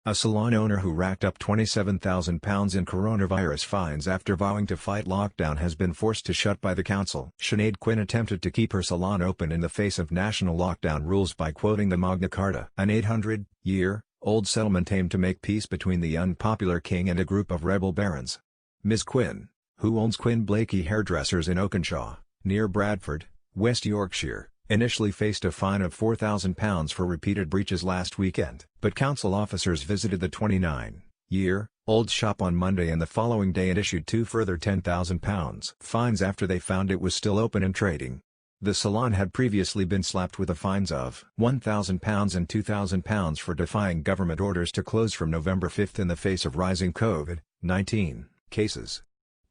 A salon owner who racked up £27,000 in coronavirus fines after vowing to fight lockdown has been forced to shut by the council. Sinead Quinn attempted to keep her salon open in the face of national lockdown rules by quoting the Magna Carta. An 800-year-old settlement aimed to make peace between the unpopular king and a group of rebel barons. Ms. Quinn, who owns Quinn Blakey Hairdressers in Oakenshaw, near Bradford, West Yorkshire, initially faced a fine of £4,000 for repeated breaches last weekend. But council officers visited the 29-year-old shop on Monday and the following day and issued two further £10,000 fines after they found it was still open and trading. The salon had previously been slapped with the fines of £1,000 and £2,000 for defying government orders to close from November 5 in the face of rising COVID-19 cases.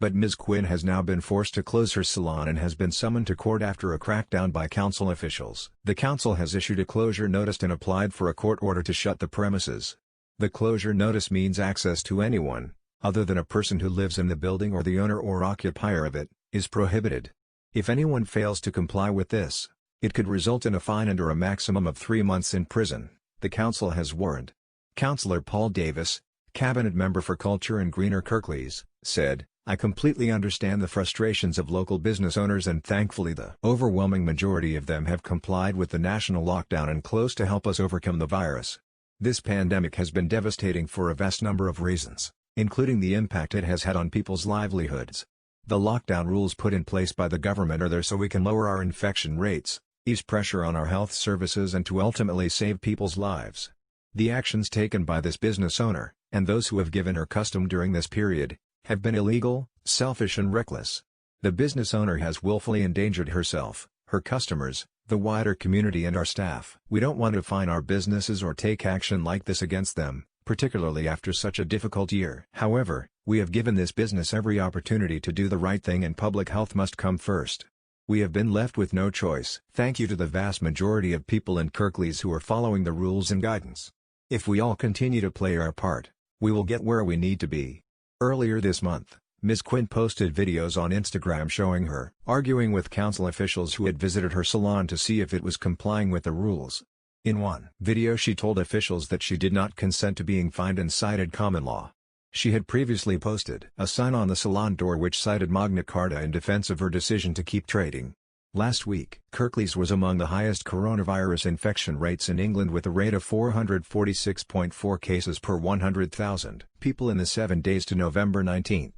But Ms. Quinn has now been forced to close her salon and has been summoned to court after a crackdown by council officials. The council has issued a closure notice and applied for a court order to shut the premises. The closure notice means access to anyone, other than a person who lives in the building or the owner or occupier of it, is prohibited. If anyone fails to comply with this, it could result in a fine and/or a maximum of 3 months in prison, the council has warned. Councillor Paul Davis, Cabinet Member for Culture and Greener Kirklees, said, "I completely understand the frustrations of local business owners and thankfully the overwhelming majority of them have complied with the national lockdown and closed to help us overcome the virus. This pandemic has been devastating for a vast number of reasons, including the impact it has had on people's livelihoods. The lockdown rules put in place by the government are there so we can lower our infection rates, ease pressure on our health services and to ultimately save people's lives. The actions taken by this business owner, and those who have given her custom during this period, have been illegal, selfish and reckless. The business owner has willfully endangered herself, her customers, the wider community and our staff. We don't want to fine our businesses or take action like this against them, particularly after such a difficult year. However, we have given this business every opportunity to do the right thing and public health must come first. We have been left with no choice. Thank you to the vast majority of people in Kirklees who are following the rules and guidance. If we all continue to play our part, we will get where we need to be." Earlier this month, Ms. Quinn posted videos on Instagram showing her arguing with council officials who had visited her salon to see if it was complying with the rules. In one video she told officials that she did not consent to being fined and cited common law. She had previously posted a sign on the salon door which cited Magna Carta in defense of her decision to keep trading. Last week, Kirklees was among the highest coronavirus infection rates in England with a rate of 446.4 cases per 100,000 people in the 7 days to November 19.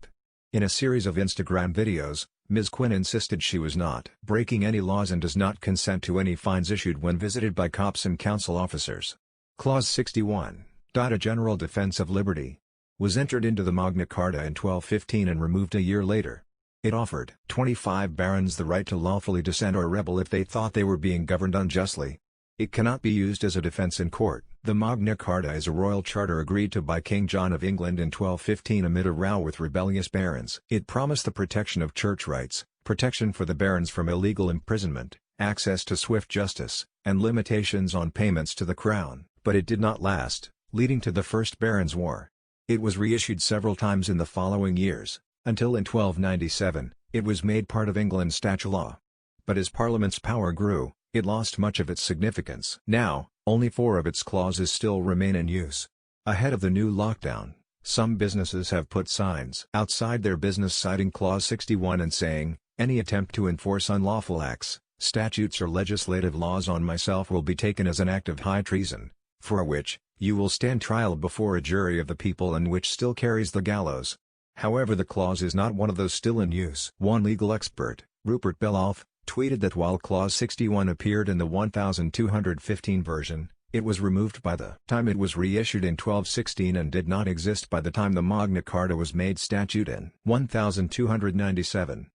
In a series of Instagram videos, Ms. Quinn insisted she was not breaking any laws and does not consent to any fines issued when visited by cops and council officers. Clause 61, a general defense of liberty, was entered into the Magna Carta in 1215 and removed a year later. It offered 25 barons the right to lawfully dissent or rebel if they thought they were being governed unjustly. It cannot be used as a defense in court. The Magna Carta is a royal charter agreed to by King John of England in 1215 amid a row with rebellious barons. It promised the protection of church rights, protection for the barons from illegal imprisonment, access to swift justice, and limitations on payments to the crown, but it did not last, leading to the First Barons' War. It was reissued several times in the following years, until in 1297, it was made part of England's statute law. But as Parliament's power grew, it lost much of its significance. Now, only 4 of its clauses still remain in use. Ahead of the new lockdown, some businesses have put signs outside their business citing Clause 61 and saying, "Any attempt to enforce unlawful acts, statutes or legislative laws on myself will be taken as an act of high treason, for which, you will stand trial before a jury of the people and which still carries the gallows." However, the clause is not one of those still in use. One legal expert, Rupert Belolf, tweeted that while Clause 61 appeared in the 1215 version, it was removed by the time it was reissued in 1216 and did not exist by the time the Magna Carta was made statute in 1297.